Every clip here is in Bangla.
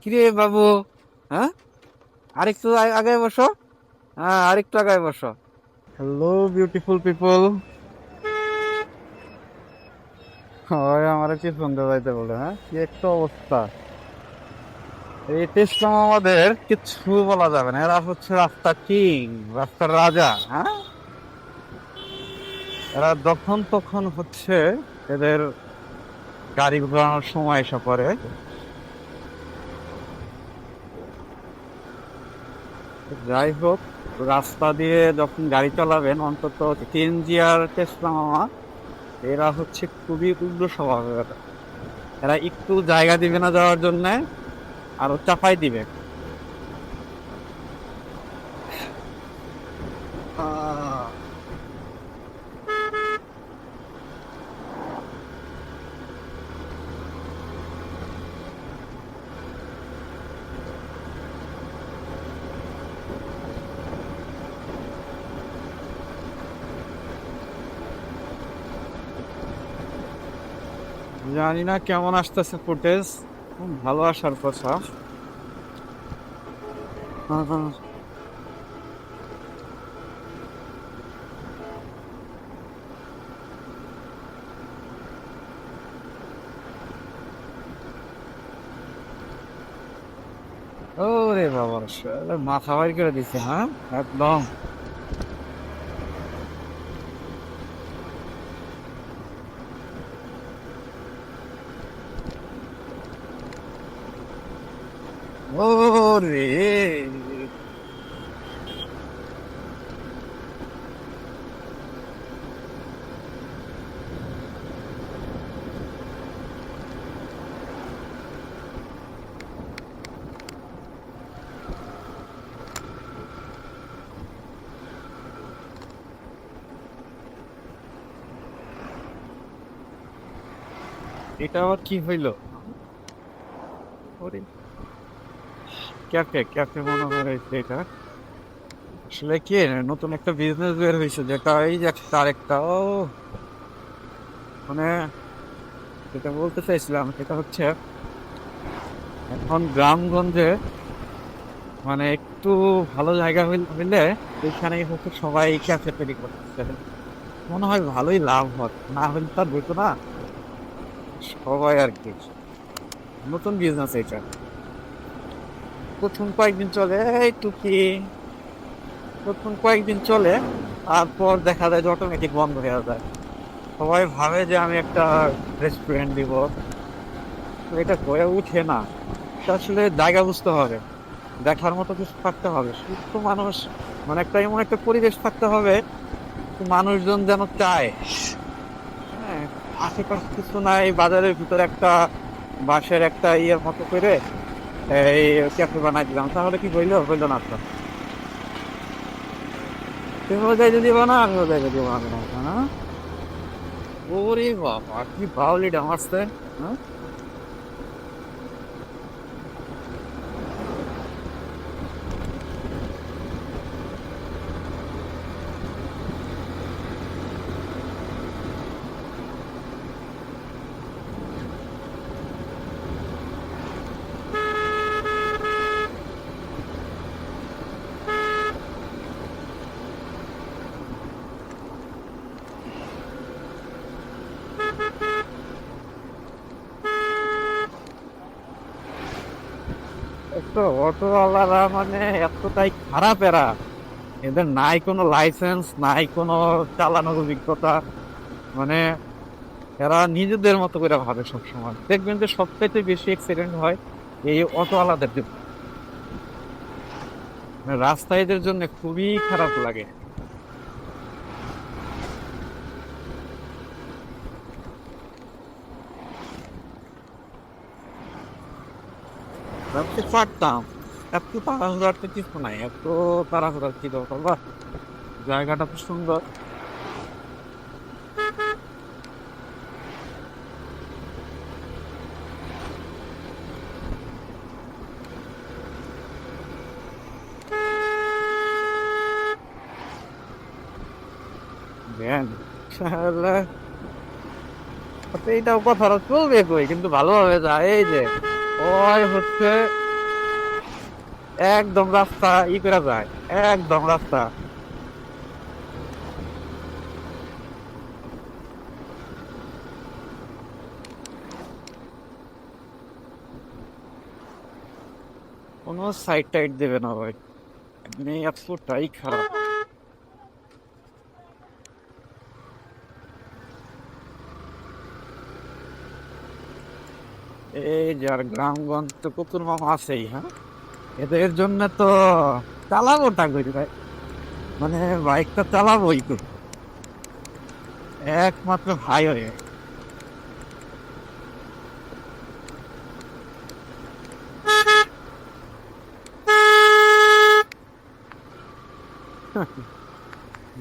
কিরে বাবু? হ্যাঁ, আরেকটু আগে বসো। হ্যাঁ, আরেকটু আগে বসো। Hello beautiful people. ওই আমার কি সন্ধ্যা যাইতে বলে, হ্যাঁ কি একটা অবস্থা। এই টেস্টটা আমাদের কিছু বলা যাবে না, এরা হচ্ছে রাস্তার কিং, রাস্তার রাজা। হ্যাঁ, এরা যখন তখন হচ্ছে এদের গাড়ি ঘোরানোর সময় এসে পড়ে। যাই হোক, রাস্তা দিয়ে যখন গাড়ি চালাবেন অন্তত সিএনজি আর টেসলা মামা এরা হচ্ছে খুবই উগ্র স্বভাবের। এরা একটু জায়গা দিবে না যাওয়ার জন্য, আরো চাপাই দিবে। আহ, জানি না কেমন আসতেছে ফুটেজ। ভালো আসার কথা। আহ, ওরে বাবা, শালা মাথা বাইর করে দিছে। হ্যাঁ, একদম। ওরে, এটা আবার কি হইলো? ওরে, ক্যাফে ক্যাফে মনে হয়েছে এটা। আসলে কি, নতুন একটা বিজনেস বের হয়েছে, যেটা এই যে তার একটা মানে যেটা বলতে চাইছিলাম সেটা হচ্ছে এখন গ্রামগঞ্জে মানে একটু ভালো জায়গা হইলে ওইখানে হচ্ছে সবাই ক্যাফে তৈরি করতেছে। মনে হয় ভালোই লাভ হয়, না হলে তার হইতো না। সবাই আর কি, নতুন বিজনেস এটা। প্রথম কয়েকদিন চলে এই টুকি, প্রথম কয়েকদিন চলে, তারপর দেখা যায় যে অটোমেটিক বন্ধ হয়ে যায়। সবাই ভাবে যে আমি একটা রেস্টুরেন্ট দিব, তো এটা হয়ে উঠে না। এটা আসলে জায়গা বুঝতে হবে, দেখার মতো কিছু থাকতে হবে, সুস্থ মানুষ, মানে একটা এমন একটা পরিবেশ থাকতে হবে মানুষজন যেন চায়। হ্যাঁ, আশেপাশে কিছু নাই, বাজারের ভিতরে একটা বাঁশের একটা ইয়ের মতো করে এই ক্যাফে বানাই দিলাম, তাহলে কি হইলো? হইলো না তো। তুমিও যাই যদি বানা, আমিও যাই যদি বানাবো না, হ্যাঁ? ওরে বাবা, কি বাউলিটা মারছে! হ্যাঁ, তো অটোওয়ালারা মানে এতটাই খারাপ এরা। এদের নাই কোনো লাইসেন্স, নাই কোনো চালানোর অভিজ্ঞতা। মানে এরা নিজেদের মতো করে ভাবে সবসময়। দেখবেন যে সবচাইতে বেশি অ্যাক্সিডেন্ট হয় এই অটোওয়ালাদের জন্য। মানে রাস্তায় এদের জন্য খুবই খারাপ লাগে। ভাবতে পারতাম এত তাড়াহুড়ার তো কিছু নাই, এত তাড়াহুড়ার কি দরকার বা? জায়গাটা তো সুন্দর। জ্ঞান, শালা, এইটাও কথাটা চলবে কই, কিন্তু ভালোভাবে যায়। এই যে ওই হচ্ছে একদম রাস্তা ই করা যায়, একদম রাস্তা। কোনো সাইড টাইড দেবে না ভাই, এমনি এতটাই খারাপ। এই যার গ্রামগঞ্জ তো কুকুর মামা আছেই, হ্যাঁ, এদের জন্য তো চালাবোটা করি ভাই, মানে বাইকটা চালাবোই তো একমাত্র ভাই হয়ে।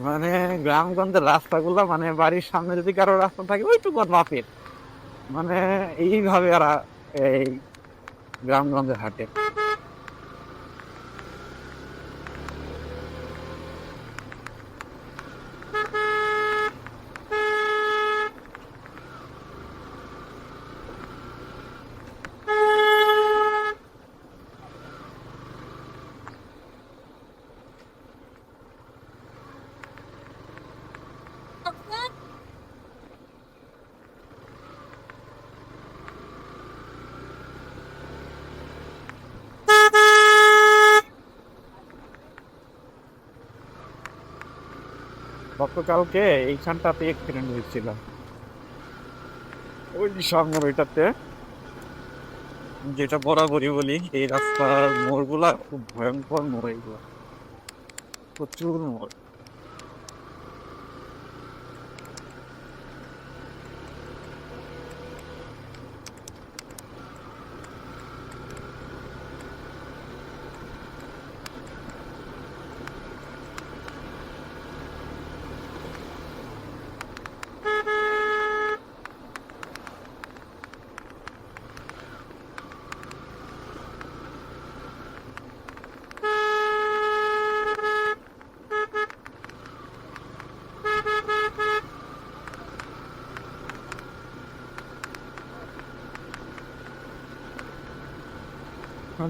মানে গ্রামগঞ্জের রাস্তাগুলা, মানে বাড়ির সামনে যদি কারো রাস্তা থাকে ওইটুকু মাপের, মানে এইভাবে এরা এই গ্রামগঞ্জে হাঁটে। গতকালকে এইখানটাতে অ্যাক্সিডেন্ট হয়েছিল, ওই সামনের ওইটাতে, যেটা বরাবরই বলি এই রাস্তার মোড়গুলা খুব ভয়ঙ্কর মোড়, এইগুলো প্রচুর মোড়।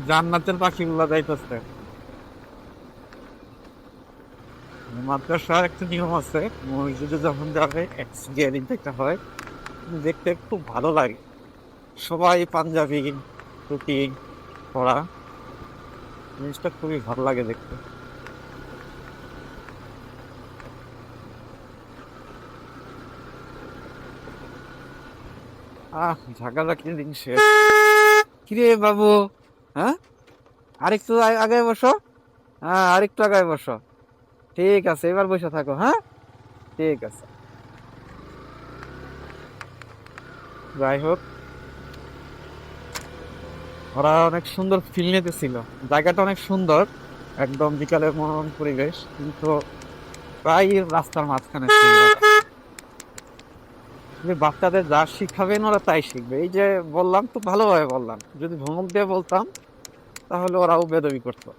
জান্নাতের পাখিগুলা যাইতেছে। মাদ্রাসার একটা নিয়ম আছে, মসজিদে যখন যাবে এক্সিয়ারিং দেখতে হয়, দেখতে খুব ভালো লাগে। সবাই পাঞ্জাবি টুপি পরা, জিনিসটা খুবই ভালো লাগে দেখতে। ঝাঁকাঝাঁকি দিন শেষ। কিরে বাবু, হ্যাঁ, আরেকটু আগে বসো, হ্যাঁ আরেকটু আগে বসো। ঠিক আছে, এবার বসে থাকো, হ্যাঁ, ঠিক আছে। যাই হোক, ওরা অনেক সুন্দর ফিল নিতেছিল, জায়গাটা অনেক সুন্দর, একদম বিকালের মনোরম পরিবেশ, কিন্তু প্রায় রাস্তার মাঝখানে ছিল ওরা। যে বাচ্চাদের যা শিখাবেন ওরা তাই শিখবে, এই যে বললাম তো, ভালোভাবে বললাম, যদি ধমক দিয়ে বলতাম তাহলে ওরাও বেদবি করতো।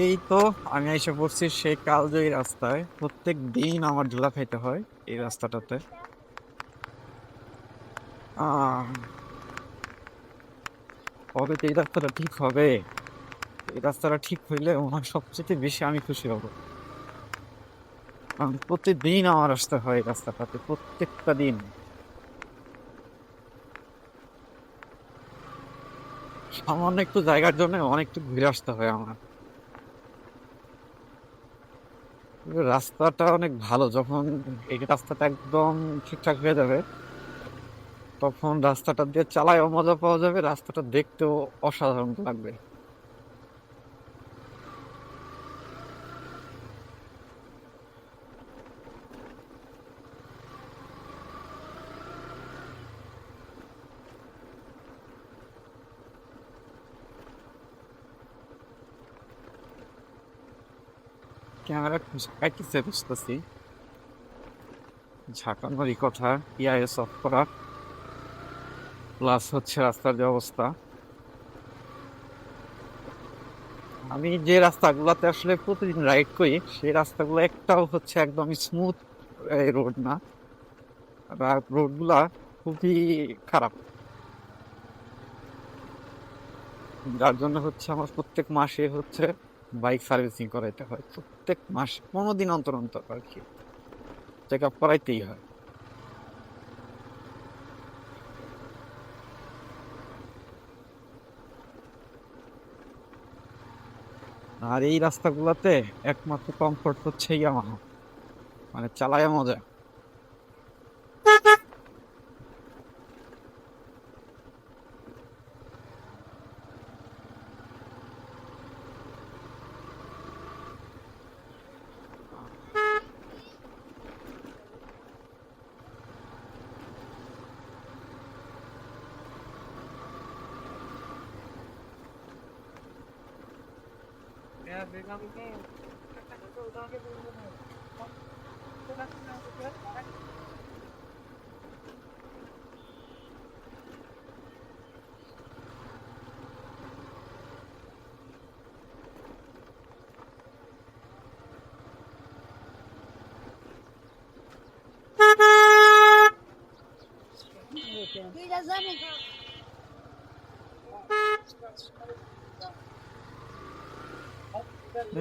এই তো আমি এসে পড়ছি সেই কালজয়ী রাস্তায়, প্রত্যেক দিন আমার ধুলা খাইতে হয় এই রাস্তাটাতে। আহ কবে তো এই রাস্তাটা ঠিক হবে, এই রাস্তাটা ঠিক হইলে আমার সবচেয়ে বেশি আমি খুশি হব, কারণ প্রতিদিন আমার আসতে হয় এই রাস্তাটাতে, প্রত্যেকটা দিন। সামান্য একটু জায়গার জন্য অনেকটু ঘুরে আসতে হয় আমার। কিন্তু রাস্তাটা অনেক ভালো, যখন এই রাস্তাটা একদম ঠিকঠাক হয়ে যাবে তখন রাস্তাটা দিয়ে চালায়ও মজা পাওয়া যাবে, রাস্তাটা দেখতেও অসাধারণ লাগবে। ক্যামেরা কাইতেছে বুঝতেছি। ঝাঁকানোরই কথা, ইআইএস অফ করা, প্লাস হচ্ছে রাস্তার যে অবস্থা। আমি যে রাস্তাগুলোতে আসলে প্রতিদিন রাইড করি সেই রাস্তাগুলো একটাও হচ্ছে একদম স্মুথ রোড না, রোড গুলা খুবই খারাপ। যার জন্য হচ্ছে আমার প্রত্যেক মাসে হচ্ছে বাইক সার্ভিসিং করাইতে হয়, প্রত্যেক মাসে 15 দিন অন্তর অন্তর আর কি চেক আপ করাইতেই হয়। আর এই রাস্তাগুলোতে একমাত্র কমফোর্ট হচ্ছে ইয়ামাহা, মানে চালায় মজা।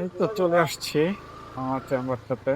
এই তো চলে আসছি আমার চেম্বারটাতে।